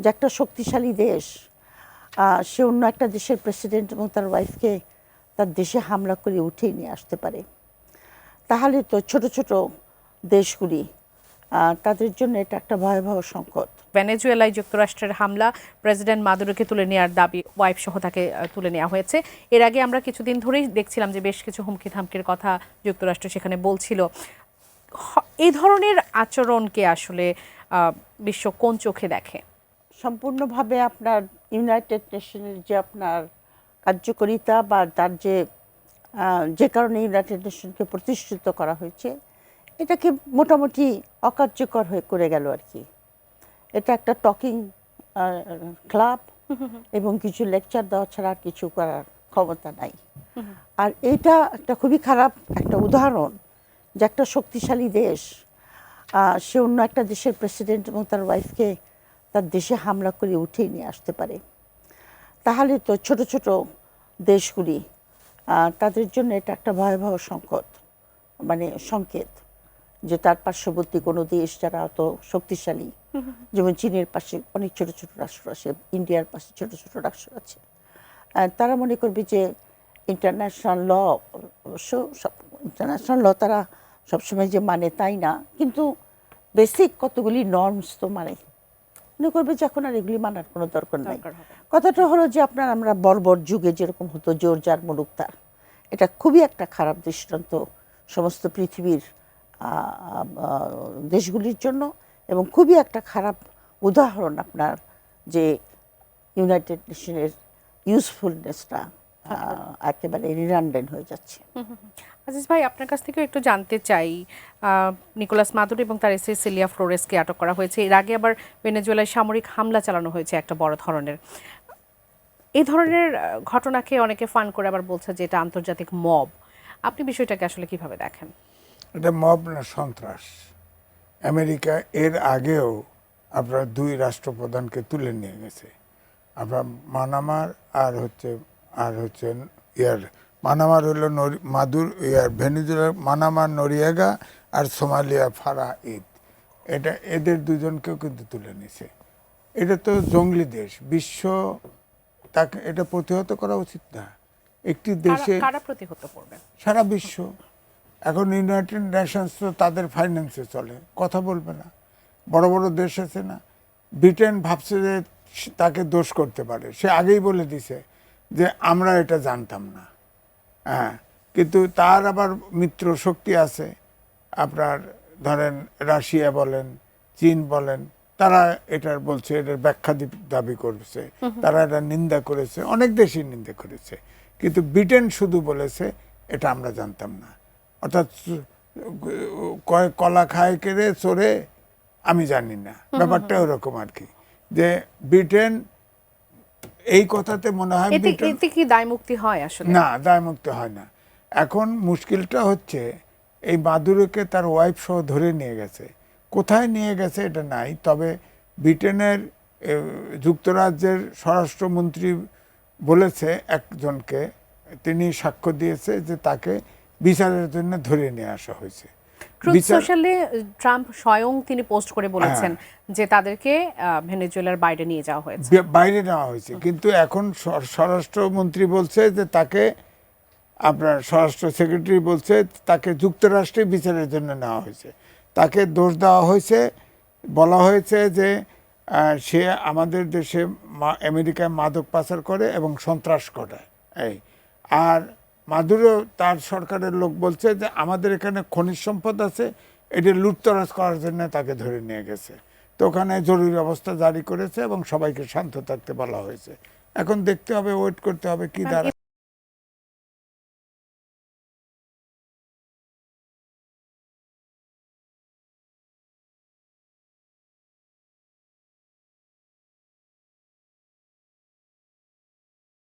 যে একটা শক্তিশালী দেশ সে অন্য একটা দেশের প্রেসিডেন্ট এবং তার ওয়াইফকে তার দেশে হামলা করে উঠিয়ে নিয়ে আসতে পারে, তাহলে তো ছোট ছোট দেশগুলি তাদের জন্য এটা একটা ভয়াবহ সংকট। ভেনেজুয়েলায় যুক্তরাষ্ট্রের হামলা, প্রেসিডেন্ট মাদুরোকে তুলে নেওয়ার দাবি, ওয়াইফ সহ তাকে তুলে নেওয়া হয়েছে। এর আগে আমরা কিছুদিন ধরেই দেখছিলাম যে বেশ কিছু হুমকি ধামকির কথা যুক্তরাষ্ট্র সেখানে বলছিল। এই ধরনের আচরণকে আসলে বিশ্ব কোন চোখে দেখে? সম্পূর্ণভাবে আপনার ইউনাইটেড নেশনের যে আপনার কার্যকারিতা বা তার যে কারণে ইউনাইটেড নেশনকে প্রতিষ্ঠিত করা হয়েছে, এটাকে মোটামুটি অকার্যকর হয়ে করে গেল আর কি। এটা একটা টকিং ক্লাব এবং কিছু লেকচার দেওয়া ছাড়া আর কিছু করার ক্ষমতা নাই। আর এটা একটা খুবই খারাপ একটা উদাহরণ যে একটা শক্তিশালী দেশ সে অন্য একটা দেশের প্রেসিডেন্ট এবং তার ওয়াইফকে তার দেশে হামলা করে উঠিয়ে নিয়ে আসতে পারে, তাহলে তো ছোট ছোট দেশগুলি তাদের জন্য এটা একটা ভয়াবহ সংকট, মানে সংকেত যে তার পার্শ্ববর্তী কোনো দেশ যারা অত শক্তিশালী, যেমন চীনের পাশে অনেক ছোট ছোট রাষ্ট্র আছে, ইন্ডিয়ার পাশে ছোট ছোট রাষ্ট্র আছে, তারা মনে করবে যে ইন্টারন্যাশনাল ল, অবশ্য ইন্টারন্যাশনাল ল তারা সবসময় যে মানে তাই না, কিন্তু বেসিক কতগুলি নর্মস তো মানে মনে করবে যে এখন আর এগুলি মানার কোনো দরকার নাই। কথাটা হলো যে আমরা বর্বর যুগে যেরকম হতো জোর যার মুলুক তার, এটা খুবই একটা খারাপ দৃষ্টান্ত সমস্ত পৃথিবীর দেশগুলির জন্য, এবং খুবই একটা খারাপ উদাহরণ আপনার যে ইউনাইটেড নেশনের ইউজফুলনেসটা একেবারে রিডান্ডেন্ট হয়ে যাচ্ছে। আজিজ ভাই, আপনার কাছ থেকেও একটু জানতে চাই, নিকোলাস মাদুরো এবং তার স্ত্রী সিলিয়া ফ্লোরেসকে আটক করা হয়েছে। এর আগে আবার ভেনেজুয়েলায় সামরিক হামলা চালানো হয়েছে একটা বড় ধরনের। এই ধরনের ঘটনাকে অনেকে ফান করে আবার বলছে যে এটা আন্তর্জাতিক মব। আপনি বিষয়টাকে আসলে কিভাবে দেখেন? এটা মব না, সন্ত্রাস। আমেরিকা এর আগেও আপনার দুই রাষ্ট্রপ্রধানকে তুলে নিয়ে গেছে, আপনার মানামার আর হচ্ছে মানামার হলো ভেনেজুয়েলার মানামার নরিয়েগা, আর সোমালিয়া ফারা ঈদ, এদের দুজনকেও কিন্তু তুলে নিছে। এটা তো জঙ্গলি দেশ, বিশ্ব তাকে এটা প্রতিহত করা উচিত না। একটি দেশে কারা প্রতিহত করবে? সারা বিশ্ব। এখন ইউনাইটেড নেশনস তো তাদের ফাইন্যান্সে চলে, কথা বলবে না। বড় বড় দেশ আছে না, ব্রিটেন ভাবছে যে তাকে দোষ করতে পারে, সে আগেই বলে দিছে যে আমরা এটা জানতাম না। হ্যাঁ, কিন্তু তার আবার মিত্র শক্তি আছে, আপনার ধরেন রাশিয়া বলেন, চীন বলেন, তারা এটার বলছে, এটার ব্যাখ্যা দাবি করেছে, তারা এটা নিন্দা করেছে, অনেক দেশই নিন্দা করেছে, কিন্তু ব্রিটেন শুধু বলেছে এটা আমরা জানতাম না। অর্থাৎ কলা খায় কেড়ে চড়ে আমি জানি না, ব্যাপারটা ওরকম আর কি। যে ব্রিটেন এই কথাতে মনে হয় এতে কি দায়মুক্তি হয় আসলে? না, দায়মুক্তি হয় না। এখন মুশকিলটা হচ্ছে এই মাদুরোকে তার ওয়াইফ সহ ধরে নিয়ে গেছে, কোথায় নিয়ে গেছে এটা নাই, তবে ব্রিটেনের যুক্তরাজ্যের স্বরাষ্ট্রমন্ত্রী বলেছে একজনকে, তিনি সাক্ষ্য দিয়েছে যে তাকে বিচারের জন্য ধরে নিয়ে আসা হয়েছে। ট্রুথ সোশ্যালে ট্রাম্প স্বয়ং তিনি পোস্ট করে বলেছেন যে তাদেরকে ভেনেজুয়েলার বাইরে নিয়ে যাওয়া হয়েছে, বাইরে নেওয়া হয়েছে, কিন্তু এখন স্বরাষ্ট্রমন্ত্রী বলছে যে তাকে, আপনার স্বরাষ্ট্র সেক্রেটারি বলছে তাকে যুক্তরাষ্ট্রে বিচারের জন্য নেওয়া হয়েছে। তাকে দোষ দেওয়া হয়েছে, বলা হয়েছে যে সে আমাদের দেশে আমেরিকায় মাদক পাচার করে এবং সন্ত্রাস ঘটায়। এই আর মাদুরো তার সরকারের লোক বলছে যে আমাদের এখানে খনিজ সম্পদ আছে, এটি লুটতরাজ করার জন্য তাকে ধরে নিয়ে গেছে। তো ওখানে জরুরি অবস্থা জারি করেছে এবং সবাইকে শান্ত থাকতে বলা হয়েছে। এখন দেখতে হবে, ওয়েট করতে হবে কি দাঁড়ায়।